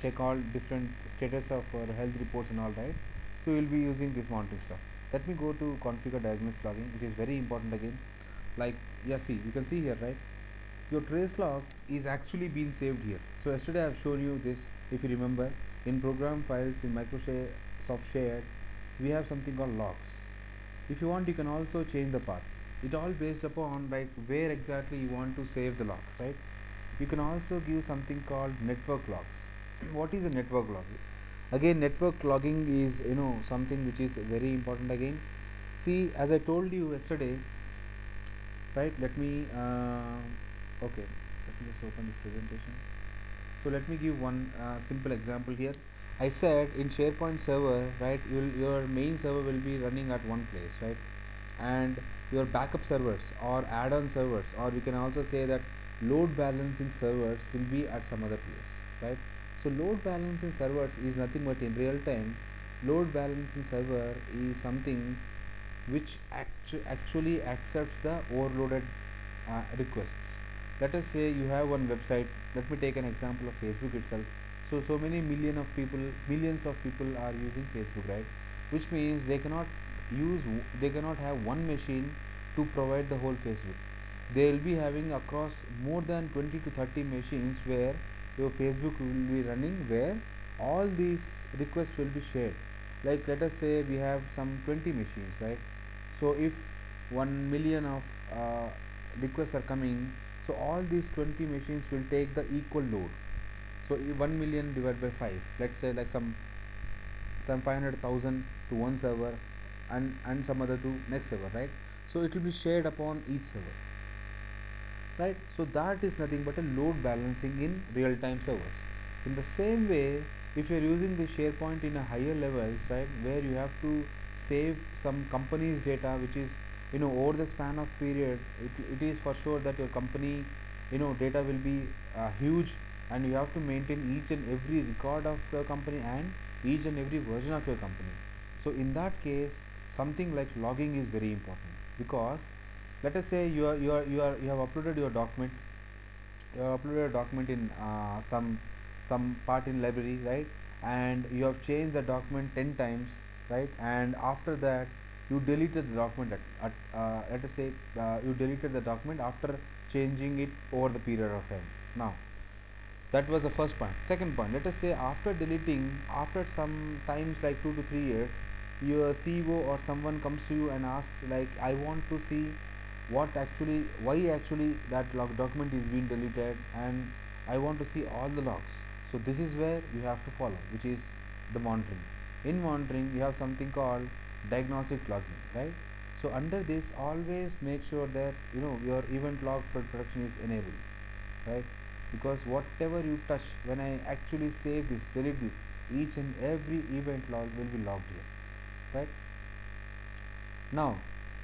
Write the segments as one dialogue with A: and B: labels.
A: check all different status of health reports and all, right? So you'll be using this monitoring stuff. Let me go to configure diagnosis logging, which is very important again. Like, yeah, see, you can see here, right? Your trace log is actually being saved here. So yesterday I've shown you this, if you remember, in program files in Microsoft Shared, we have something called logs. If you want, you can also change the path. It all based upon like where exactly you want to save the logs, right? You can also give something called network logs. What is a network log? Again, network logging is something which is very important again. See, as I told you yesterday, right? Let me okay, let me just open this presentation. So let me give one simple example here. I said in SharePoint server, right, your main server will be running at one place, right? And your backup servers or add-on servers, or we can also say that load balancing servers will be at some other place, right? So load balancing servers is nothing but in real time. Load balancing server is something which actually accepts the overloaded requests. Let us say you have one website. Let me take an example of Facebook itself. So many millions of people are using Facebook, right? Which means they cannot have one machine to provide the whole Facebook. They will be having across more than 20 to 30 machines where your Facebook will be running, where all these requests will be shared. Like, let us say we have some 20 machines, right? So if 1 million of requests are coming, so all these 20 machines will take the equal load. So 1 million divided by 5, let's say like some 500,000 to one server, and some other to next server, right? So it will be shared upon each server, right? So that is nothing but a load balancing in real time servers. In the same way, if you are using the SharePoint in a higher levels, right, where you have to save some company's data, which is over the span of period, it is for sure that your company data will be huge, and you have to maintain each and every record of your company and each and every version of your company. So in that case, something like logging is very important, because let us say you have uploaded your document. You have uploaded a document in some part in library, right? And you have changed the document 10 times, right? And after that you deleted the document let us say you deleted the document after changing it over the period of time. Now, that was the first point. Second point, let us say after deleting, after some times like 2 to 3 years, your CEO or someone comes to you and asks like, I want to see why actually that log document is being deleted, and I want to see all the logs. So this is where you have to follow, which is the monitoring. In monitoring, you have something called diagnostic logging, right? So under this, always make sure that your event log for production is enabled, right? Because whatever you touch, when I actually save this, delete this, each and every event log will be logged here, right? Now,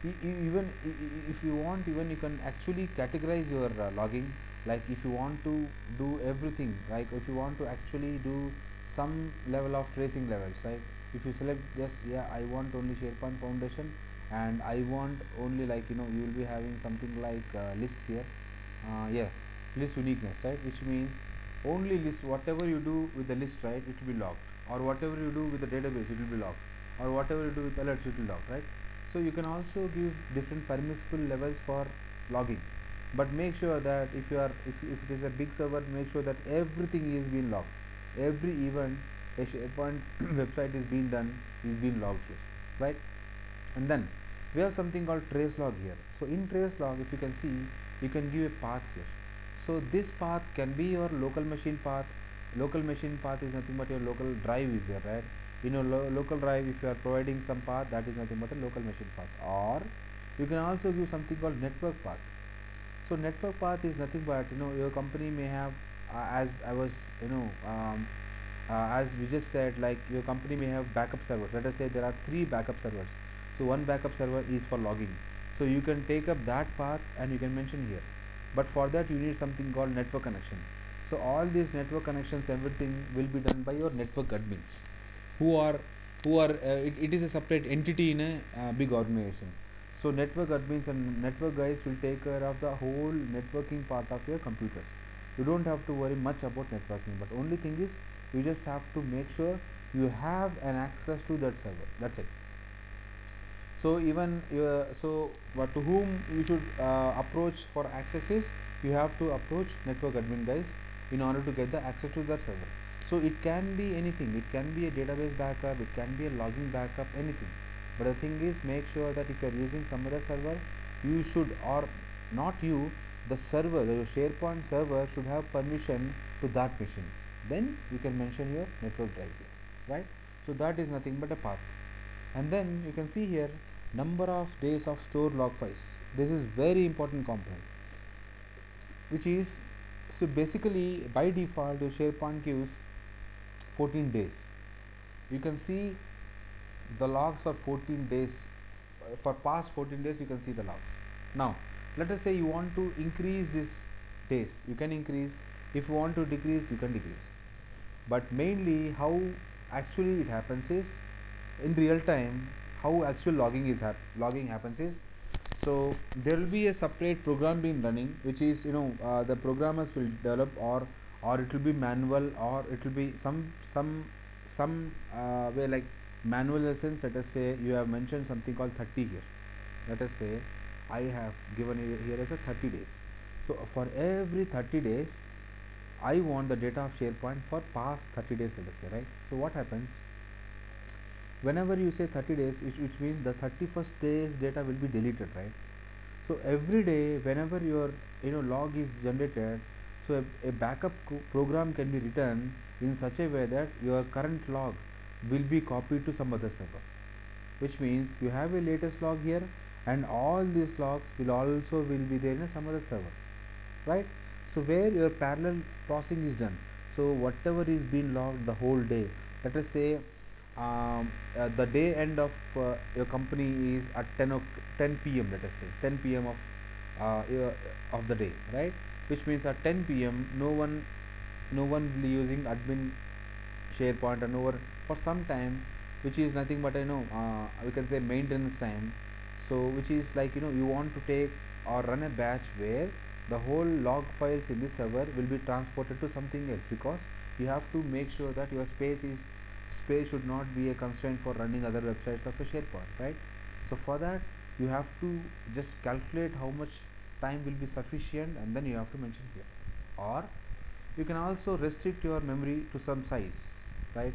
A: if you want, even you can actually categorize your logging. Like if you want to do everything, like if you want to actually do some level of tracing levels, right? If you select just, yeah, I want only SharePoint Foundation, and I want only, like you will be having something like lists here. Yeah, list uniqueness, right? Which means only list, whatever you do with the list, right, it will be logged, or whatever you do with the database, it will be logged, or whatever you do with alerts, it will log, right? So you can also give different permissible levels for logging, but make sure that if it is a big server, make sure that everything is being logged. Every event a SharePoint website is being done is being logged here, right? And then we have something called trace log here. So in trace log, if you can see, you can give a path here. So this path can be your local machine path. Local machine path is nothing but your local drive is there, right? Local drive, if you are providing some path, that is nothing but a local machine path. Or you can also give something called network path. So network path is nothing but your company may have as I was as we just said, like your company may have backup servers. Let us say there are 3 backup servers. So one backup server is for logging, so you can take up that path and you can mention here. But for that you need something called network connection. So all these network connections, everything will be done by your network admins, who are it is a separate entity in a big organization. So network admins and network guys will take care of the whole networking part of your computers. You don't have to worry much about networking, but only thing is you just have to make sure you have an access to that server. That's it. So even but to whom you should approach for access is, you have to approach network admin guys in order to get the access to that server. So it can be anything, it can be a database backup, it can be a logging backup, anything. But the thing is, make sure that if you are using some other server, you should, or not you, the server, the SharePoint server should have permission to that machine. Then you can mention your network drive here, right? So that is nothing but a path. And then you can see here number of days of store log files. This is very important component, which is, so basically by default your SharePoint gives 14 days. You can see the logs for 14 days, for past 14 days you can see the logs. Now let us say you want to increase this days, you can increase. If you want to decrease, you can decrease. But mainly how actually it happens is, in real time, how actual logging happens is, so there will be a separate program being running, which is, the programmers will develop, or it will be manual, or it will be some way, like manual in the sense, let us say you have mentioned something called 30 here. Let us say I have given you here as a 30 days. So for every 30 days I want the data of SharePoint for past 30 days, let us say, right? So what happens whenever you say 30 days, which means the 31st day's data will be deleted, right? So every day whenever your log is generated, so a backup program can be written in such a way that your current log will be copied to some other server, which means you have a latest log here, and all these logs will be there in some other server, right? So where your parallel processing is done, so whatever is being logged the whole day, let us say the day end of your company is at 10 p.m., let us say 10 p.m. of the day, right? Which means at 10 p.m. no one will be using admin SharePoint, and over for some time, which is nothing but we can say maintenance time. So which is like, you want to take or run a batch where the whole log files in this server will be transported to something else, because you have to make sure that your space should not be a constraint for running other websites of a SharePoint, right? So for that you have to just calculate how much time will be sufficient, and then you have to mention here. Or you can also restrict your memory to some size, right?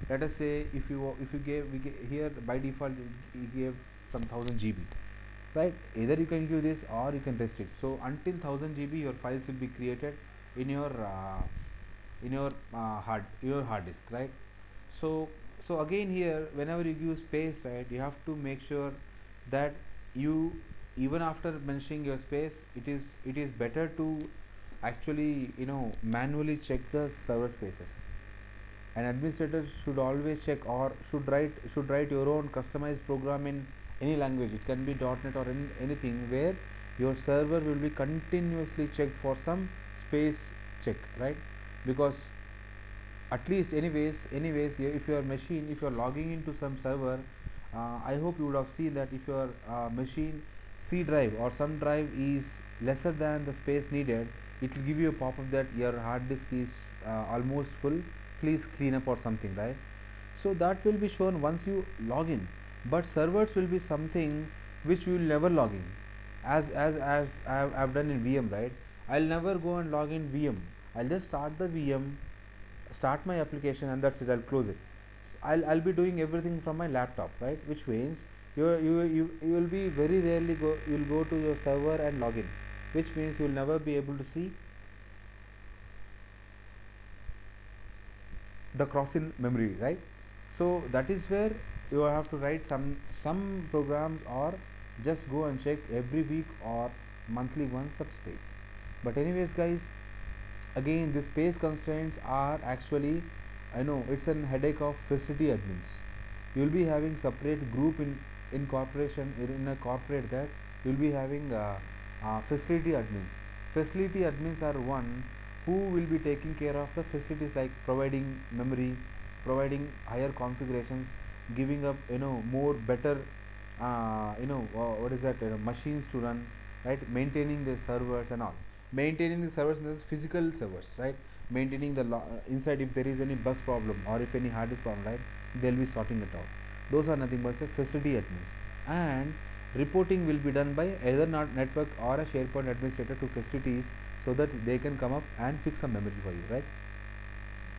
A: Let us say if you gave here by default it gave some 1000 GB, right? Either you can give this or you can restrict. So until 1000 GB your files will be created in your hard disk, right? So again here whenever you give space, right, you have to make sure that you, even after mentioning your space, it is better to actually manually check the server spaces. An administrator should always check, or should write your own customized program in any language. It can be .NET or anything, where your server will be continuously checked for some space check, right? Because at least anyways if your machine, if you're logging into some server, I hope you would have seen that if your machine C drive or some drive is lesser than the space needed, it will give you a pop-up that your hard disk is almost full, please clean up or something, right? So that will be shown once you log in, but servers will be something which you will never log in, as I've done in VM, right? I'll never go and log in VM. I'll just start the VM, start my application, and that's it. I'll close it. I'll be doing everything from my laptop, right? Which means you will be very rarely you'll go to your server and log in, which means you'll never be able to see the cross in memory, right? So that is where you have to write some programs, or just go and check every week or monthly once the space. But anyways guys, again the space constraints are actually, I know it's an headache of facility admins. You'll be having separate group in corporation, in a corporate, that you'll be having facility admins. Facility admins are one who will be taking care of the facilities, like providing memory, providing higher configurations, giving up more better what is that, machines to run, right, maintaining the servers and all. Maintaining the servers, the physical servers, right? Maintaining the inside, if there is any bus problem or if any hard disk problem, right, they'll be sorting it out. Those are nothing but say facility admins. And reporting will be done by either not network or a SharePoint administrator to facilities, so that they can come up and fix some memory for you, right?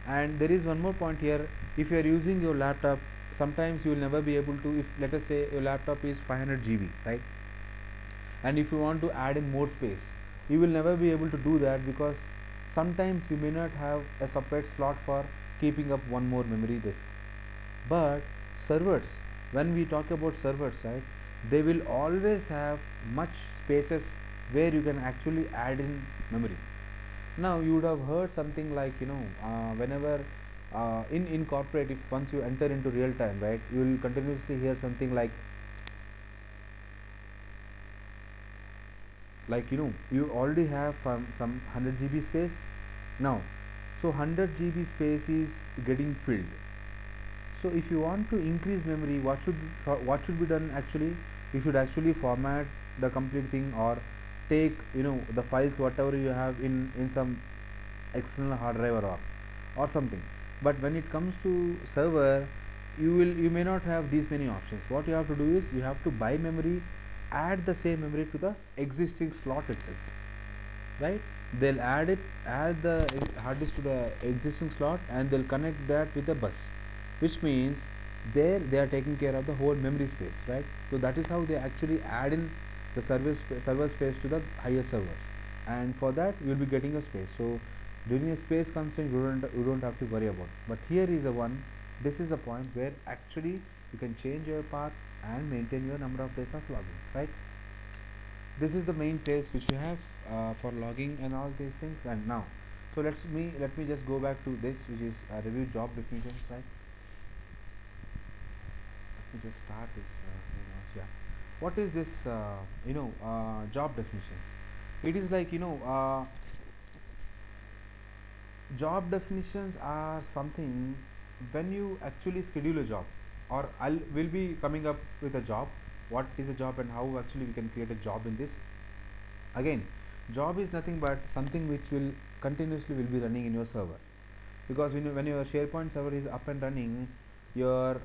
A: And there is one more point here. If you are using your laptop, sometimes you will never be able to, if let us say your laptop is 500 GB, right, and if you want to add in more space, you will never be able to do that, because sometimes you may not have a separate slot for keeping up one more memory disk. But servers, when we talk about servers, right, they will always have much spaces where you can actually add in memory. Now you would have heard something like, whenever in corporate, if once you enter into real time, right, you will continuously hear something like you already have some 100 GB space now. So 100 GB space is getting filled. So if you want to increase memory, what should be done actually? You should actually format the complete thing, or take the files whatever you have in some external hard drive or something. But when it comes to server, you may not have these many options. What you have to do is you have to buy memory, add the same memory to the existing slot itself, right? They'll add the hard disk to the existing slot, and they'll connect that with a bus, which means there they are taking care of the whole memory space, right? So that is how they actually add in the server space to the higher servers, and for that you will be getting a space. So during a space constraint, you don't have to worry about. But here is a one. This is a point where actually you can change your path and maintain your number of days of logging, right? This is the main place which you have for logging and all these things. And now, so let me just go back to this, which is review job definitions, right? Let me just start this. Yeah. What is this? Job definitions. It is like job definitions are something when you actually schedule a job, or I'll will be coming up with a job. What is a job and how actually we can create a job in this? Again, job is nothing but something which will continuously will be running in your server, because when your SharePoint server is up and running, your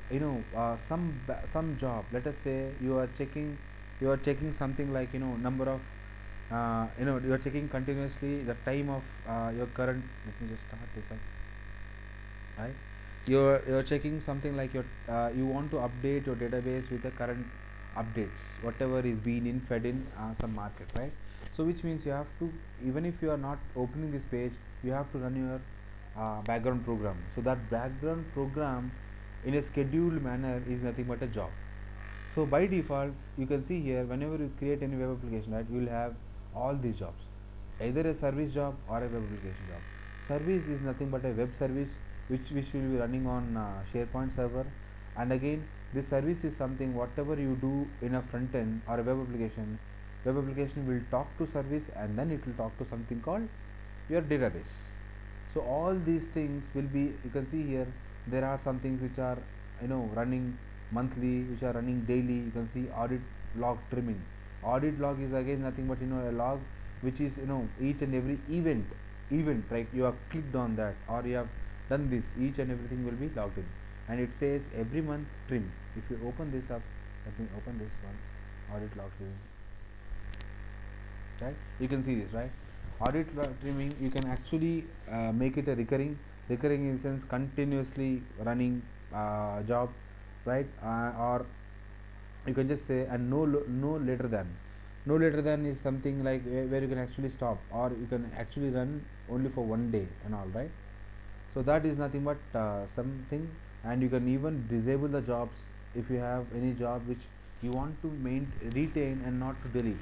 A: some job, let us say you are checking something like number of you are checking continuously the time of your current. Let me just start this up, right? You're checking something like you want to update your database with the current updates, whatever is being fed in some market, right? So which means you have to, even if you are not opening this page, you have to run your background program. So that background program in a scheduled manner is nothing but a job. So by default, you can see here, whenever you create any web application, right, you will have all these jobs, either a service job or a web application job. Service is nothing but a web service which will be running on SharePoint server. And again, this service is something whatever you do in a front end or a web application will talk to service, and then it will talk to something called your database. So all these things will be, you can see here, there are some things which are running monthly, which are running daily. You can see audit log trimming. Audit log is again nothing but a log which is each and every event, right? You have clicked on that or you have done this, each and everything will be logged in, and it says every month trim. If you open this up, let me open this once, audit log trimming, right? You can see this, right? Audit log trimming, you can actually make it a recurring in sense continuously running job, right? Or you can just say, and no later than. No later than is something like where you can actually stop, or you can actually run only for one day and all, right? So that is nothing but something. And you can even disable the jobs if you have any job which you want to retain and not to delete.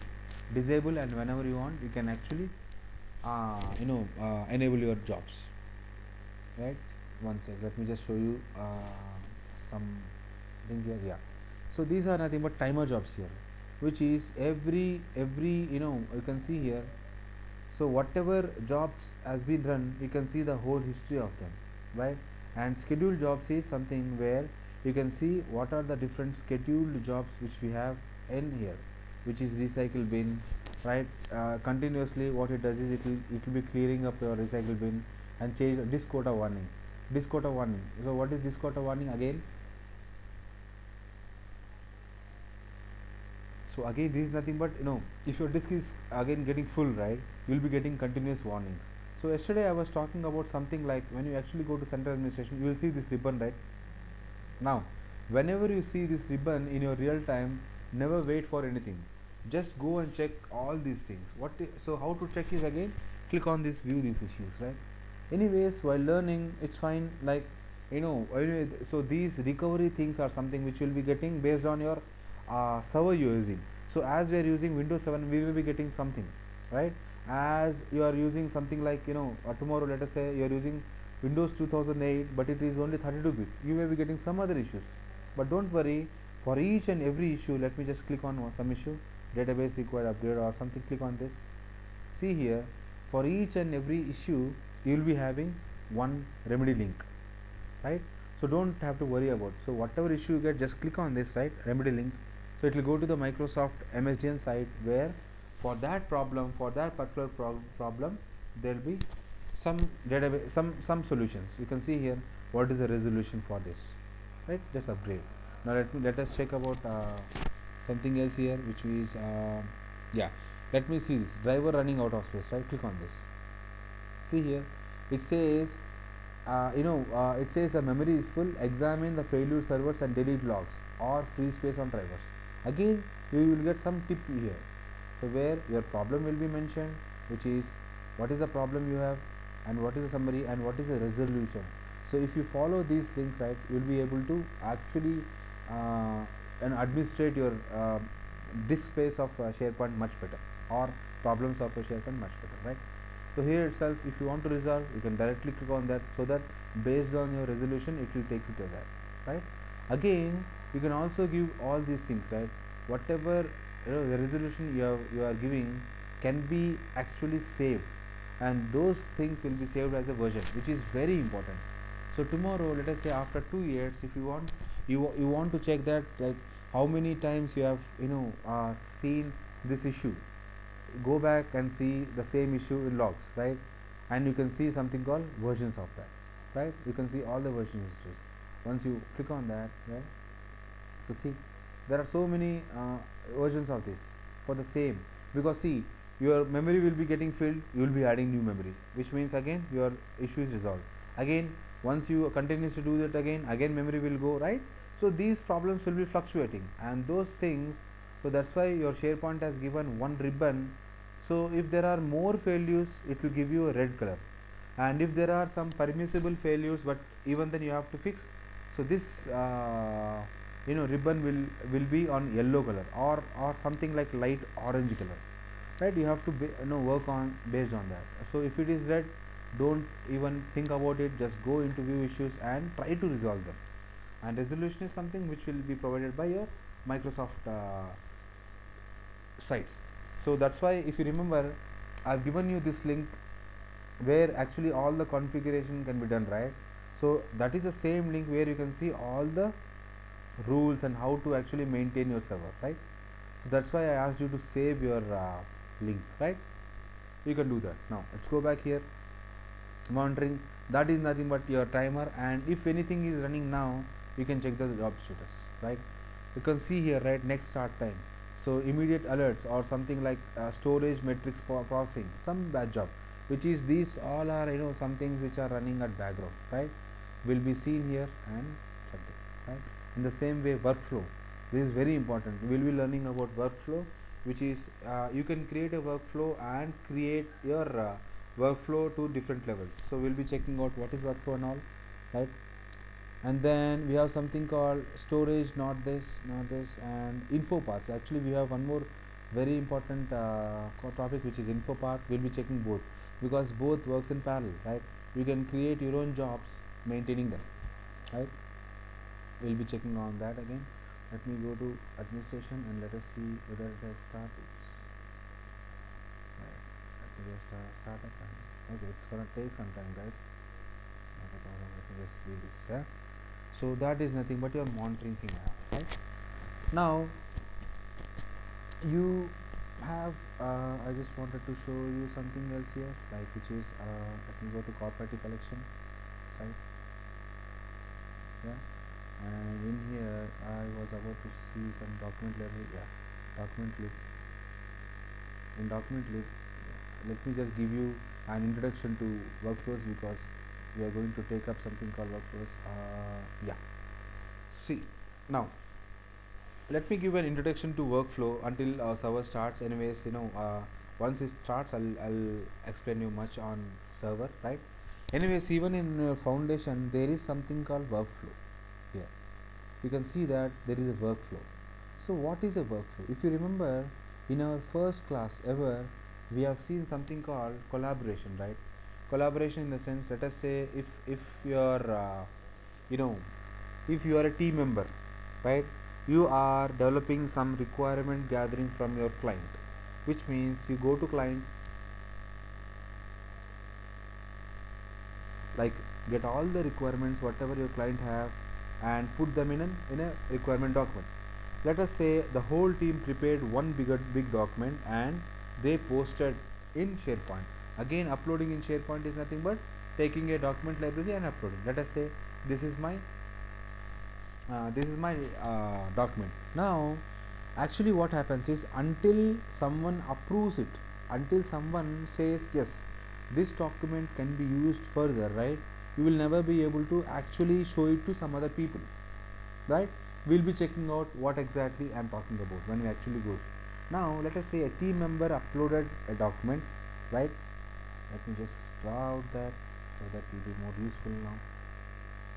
A: Disable, and whenever you want, you can actually enable your jobs, right? One sec, let me just show you some thing here. Yeah, so these are nothing but timer jobs here, which is every you can see here. So whatever jobs has been run, you can see the whole history of them, right? And scheduled jobs is something where you can see what are the different scheduled jobs which we have in here, which is recycle bin, right? Continuously what it does is it will be clearing up your recycle bin and change disk quota warning. Disk quota warning. So what is disk quota warning again? So again, this is nothing but, if your disk is again getting full, right, you'll be getting continuous warnings. So yesterday I was talking about something like when you actually go to central administration, you will see this ribbon, right? Now, whenever you see this ribbon in your real time, never wait for anything. Just go and check all these things. So how to check is again, click on this view these issues, right? Anyways, while learning, it's fine. Like, anyway, so these recovery things are something which you'll be getting based on your server you're using. So as we are using Windows 7, we will be getting something, right? As you are using something like, tomorrow, let us say you are using Windows 2008, but it is only 32-bit. You may be getting some other issues, but don't worry. For each and every issue, let me just click on some issue, database required upgrade or something. Click on this. See here, for each and every issue, you will be having one remedy link, right? So don't have to worry about. So whatever issue you get, just click on this, right? Remedy link. So it will go to the Microsoft MSDN site where for that problem, for that particular problem, there will be some database, some solutions. You can see here what is the resolution for this, right? Just upgrade. Now let us check about something else here, which is yeah. Let me see this driver running out of space, right? Click on this. See here, it says it says a memory is full. Examine the failure servers and delete logs or free space on drivers. Again, you will get some tip here. So where your problem will be mentioned, which is what is the problem you have, and what is the summary, and what is the resolution. So if you follow these things, right, you will be able to actually and administrate your disk space of SharePoint much better, or problems of a SharePoint much better, right? So here itself, if you want to resolve, you can directly click on that, so that based on your resolution, it will take you to that, right? Again, you can also give all these things, right? Whatever the resolution you are giving can be actually saved, and those things will be saved as a version, which is very important. So tomorrow, let us say after 2 years, if you want, you want to check that, like how many times you have seen this issue, go back and see the same issue in logs, right? And you can see something called versions of that, right? You can see all the version histories once you click on that, right? So see, there are so many versions of this for the same, because see, your memory will be getting filled, you will be adding new memory, which means again your issue is resolved. Again, once you continue to do that, again memory will go, right? So these problems will be fluctuating, and those things, so that's why your SharePoint has given one ribbon. So if there are more failures, it will give you a red color, and if there are some permissible failures, but even then you have to fix, so this ribbon will be on yellow color, or something like light orange color, right? You have to work on based on that. So if it is red, don't even think about it, just go into view issues and try to resolve them. And resolution is something which will be provided by your Microsoft sites. So that's why, if you remember, I've given you this link where actually all the configuration can be done, right? So that is the same link where you can see all the rules and how to actually maintain your server, right? So that's why I asked you to save your link, right? You can do that. Now let's go back here. Monitoring, that is nothing but your timer, and if anything is running now, you can check the job status, right? You can see here, right, next start time. So immediate alerts or something like storage metrics processing, some bad job, which is these all are some things which are running at background, right? Will be seen here and something, right? In the same way, workflow, this is very important. We will be learning about workflow, which is you can create a workflow and create your workflow to different levels. So we'll be checking out what is workflow and all, right? And then we have something called storage, not this, and info paths. Actually, we have one more very important topic, which is info path. We'll be checking both, because both works in parallel, right? You can create your own jobs maintaining them, right? We'll be checking on that again. Let me go to administration and let us see whether it has started. Right. Let me just start up. Okay, it's gonna take some time, guys. Not a problem. Let me just leave this there. So that is nothing but your monitoring thing, right? Now you have I just wanted to show you something else here, like which is let me go to property collection site. Yeah, and in here I was about to see some document level. Yeah, document lib. In document lib, let me just give you an introduction to workflows, because we are going to take up something called workflows. Yeah, see, now let me give an introduction to workflow until our server starts. Anyways, once it starts, I'll explain you much on server, right? Anyways, even in foundation, there is something called workflow. Here, you can see that there is a workflow. So, what is a workflow? If you remember, in our first class ever, we have seen something called collaboration, right? Collaboration in the sense, let us say, if you're you know if you are a team member, right, you are developing some requirement gathering from your client, which means you go to client, like, get all the requirements whatever your client have, and put them in a requirement document. Let us say the whole team prepared one big document, and they posted in SharePoint. Again, uploading in SharePoint is nothing but taking a document library and uploading. Let us say this is my document. Now, actually what happens is, until someone approves it, until someone says yes, this document can be used further, right, you will never be able to actually show it to some other people, right? We'll be checking out what exactly I'm talking about when we actually go. Now let us say a team member uploaded a document, right? Let me just draw out that, so that will be more useful now,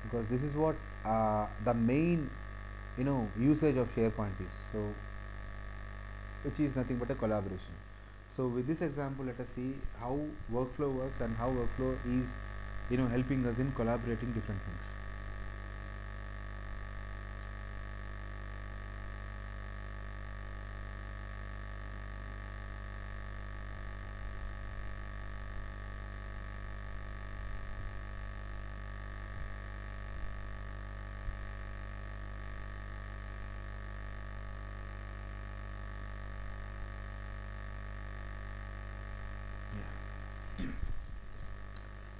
A: because this is what the main usage of SharePoint is. So, which is nothing but a collaboration. So with this example, let us see how workflow works and how workflow is helping us in collaborating different things. Yeah.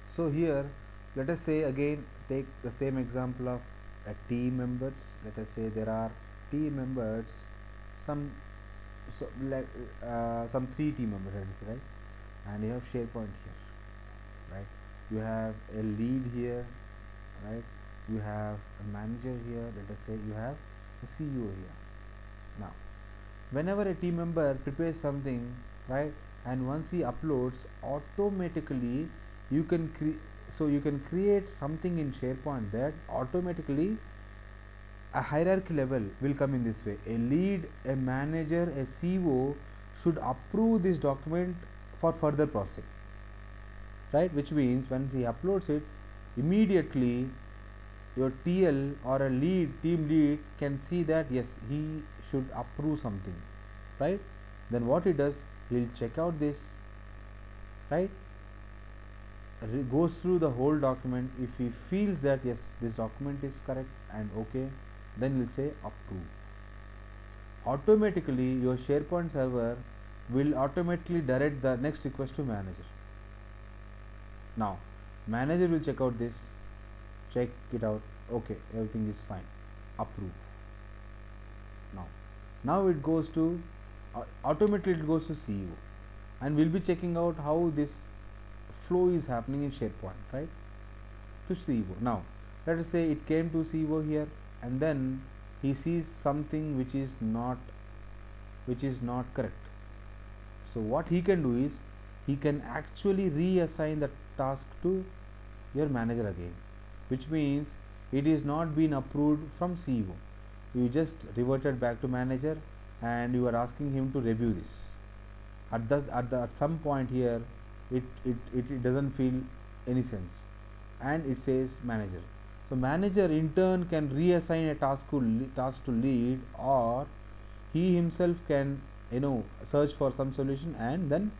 A: So here, let us say again, take the same example of a team members. Let us say there are team members, some so like some three team members, let us say, right? And you have SharePoint here, right? You have a lead here, right? You have a manager here. Let us say you have a CEO here. Now, whenever a team member prepares something, right, and once he uploads, automatically you can you can create something in SharePoint that automatically a hierarchy level will come in this way. A lead, a manager, a CEO should approve this document for further processing, right? Which means when he uploads it, immediately your TL or a team lead can see that yes, he should approve something, right? Then what he does, he'll check out this, right? Goes through the whole document. If he feels that yes, this document is correct and okay, then he'll say approve. Automatically your SharePoint server will automatically direct the next request to manager. Now manager will check out this, check it out, okay, everything is fine, approve. Now it goes to automatically it goes to CEO, and we'll be checking out how this flow is happening in SharePoint, right, to CEO. Now let us say it came to CEO here, and then he sees something which is not correct. So what he can do is, he can actually reassign the task to your manager again, which means it is not been approved from CEO. You just reverted back to manager, and you are asking him to review this. At some point here, it doesn't feel any sense, and it says manager. So manager in turn can reassign a task to lead, or he himself can search for some solution and then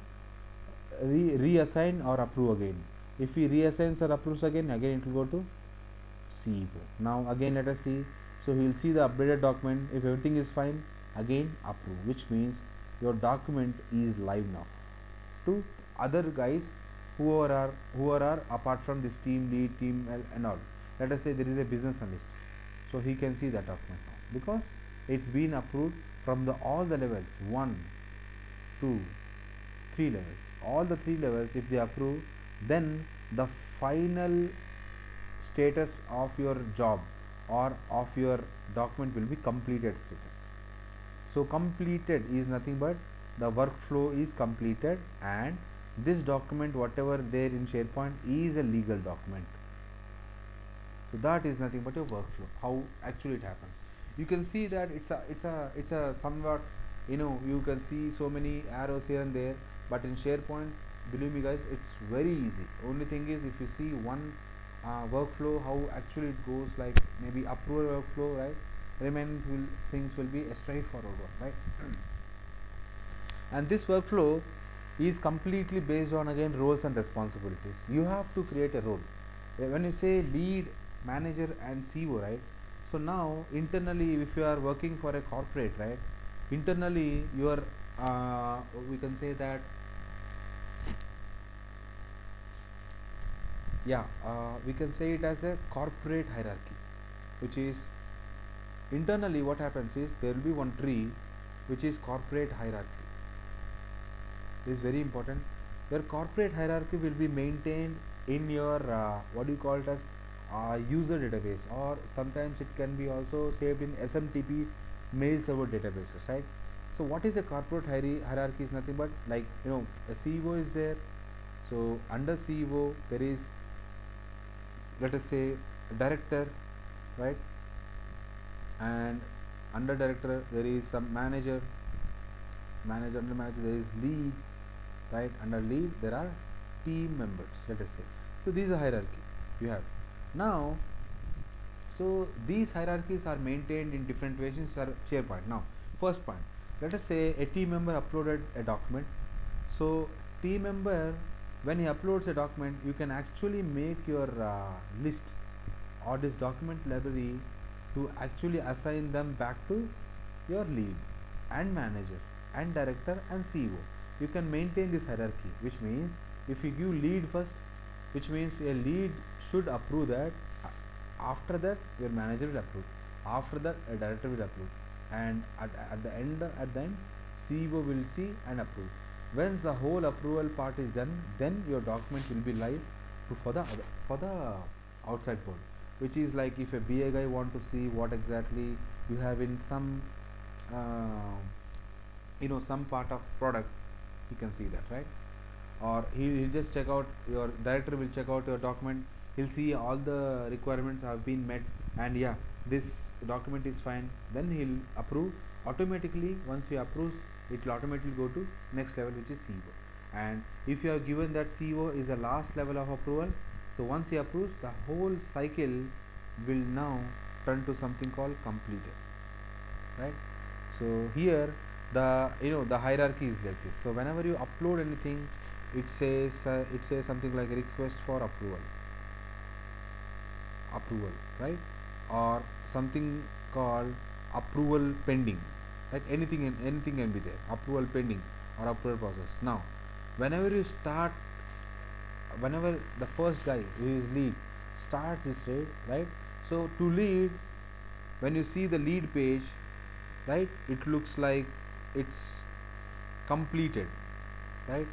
A: reassign or approve again. If he reassigns or approves again it will go to CEO. Now again let us see. So he will see the updated document. If everything is fine, again approve, which means your document is live now to other guys who are apart from this team lead, team L and all. Let us say there is a business analyst, so he can see that document now because it's been approved from the all the levels, 1, 2, 3 levels. All the 3 levels, if they approve, then the final status of your job or of your document will be completed status. So completed is nothing but the workflow is completed, and this document whatever there in SharePoint is a legal document. So that is nothing but your workflow, how actually it happens. You can see that it's a somewhat, you can see so many arrows here and there, but in SharePoint, believe me guys, it's very easy. Only thing is, if you see one workflow, how actually it goes, like maybe approval workflow, right? Remaining things will be a straightforward one, right? And this workflow is completely based on, again, roles and responsibilities. You have to create a role. When you say lead, manager and CEO, right? So now internally, if you are working for a corporate, right, internally you are we can say that, yeah, we can say it as a corporate hierarchy, which is internally what happens is there will be one tree which is corporate hierarchy. This is very important. Your corporate hierarchy will be maintained in your what do you call it as user database, or sometimes it can be also saved in SMTP mail server databases, right? So what is a corporate hierarchy is nothing but, like, a CEO is there. So under CEO there is, let us say, director, right? And under director there is some manager, under manager there is lead, right? Under lead there are team members, let us say. So this is a hierarchy you have now. So these hierarchies are maintained in different ways in SharePoint. Now, first point, let us say a team member uploaded a document. So team member, when he uploads a document, you can actually make your list or this document library to actually assign them back to your lead and manager and director and CEO. You can maintain this hierarchy, which means if you give lead first, which means a lead should approve that. After that, your manager will approve. After that, a director will approve, and at the end, CEO will see and approve. Once the whole approval part is done, then your document will be live for the outside world, which is like if a BA guy want to see what exactly you have in some uh, some part of product, he can see that, right? Or he'll just check out, your director will check out your document, he'll see all the requirements have been met, and yeah, this document is fine, then he'll approve automatically. Once he approves, it will automatically go to next level, which is CEO. And if you have given that CEO is the last level of approval, so once he approves, the whole cycle will now turn to something called completed, right? So here the hierarchy is like this. So whenever you upload anything, it says something like request for approval, right? Or something called approval pending, right? Anything can be there, approval pending or approval process. Now whenever you start, whenever the first guy who is lead starts this trade, right? So to lead, when you see the lead page, right, it looks like it's completed, right?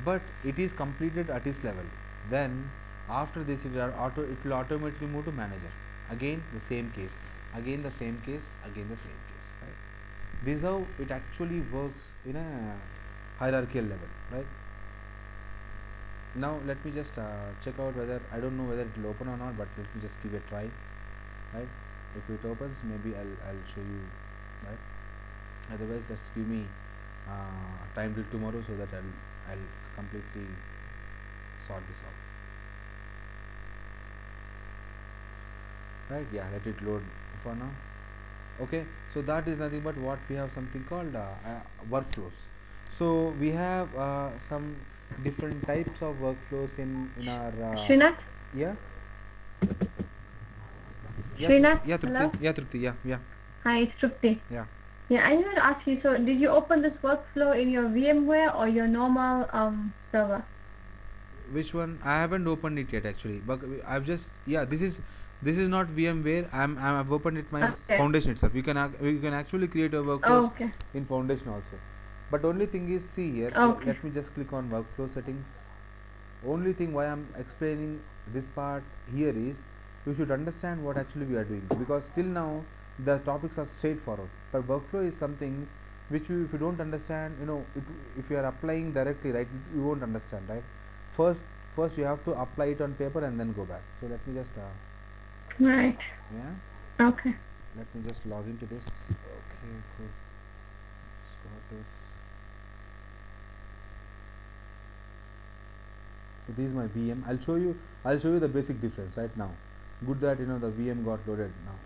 A: But it is completed at this level. Then after this, it will automatically move to manager. Again the same case, again the same case, again the same case, right? This is how it actually works in a hierarchical level, right? Now let me just check out whether, I don't know whether it will open or not, but let me just give it a try, right? If it opens, maybe I'll show you, right? Otherwise, just give me time till tomorrow, so that I'll completely sort this out, right? Yeah, let it load for now. Okay, so that is nothing but what we have, something called workflows. So we have some different types of workflows in our
B: Srinath?
A: yeah. Yeah, Trupti.
B: Srinath,
A: Yeah, Trupti.
B: hello.
A: Yeah, Trupti. Yeah, yeah,
B: Hi, it's Trupti.
A: yeah.
B: Yeah, I want to ask you, so did you open this workflow in your VMware or your normal server?
A: Which one? I haven't opened it yet actually, but I've just, yeah, this is not VMware. I've opened it my
B: Okay.
A: foundation itself. You can actually create a workflows
B: Okay.
A: in foundation also. But only thing is, see here,
B: Okay.
A: let me just click on workflow settings. Only thing why I'm explaining this part here is you should understand what actually we are doing, because till now the topics are straightforward, but workflow is something which you, if you don't understand, if you are applying directly, right, you won't understand, right? First you have to apply it on paper and then go back. So let me just
B: Right.
A: yeah,
B: Okay.
A: let me just log into this. Okay, cool. Just got this. So this is my VM. I'll show you the basic difference right now. Good that the VM got loaded now.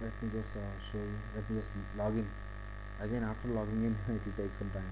A: Let me just show you. Let me just log in again. After logging in, it will take some time.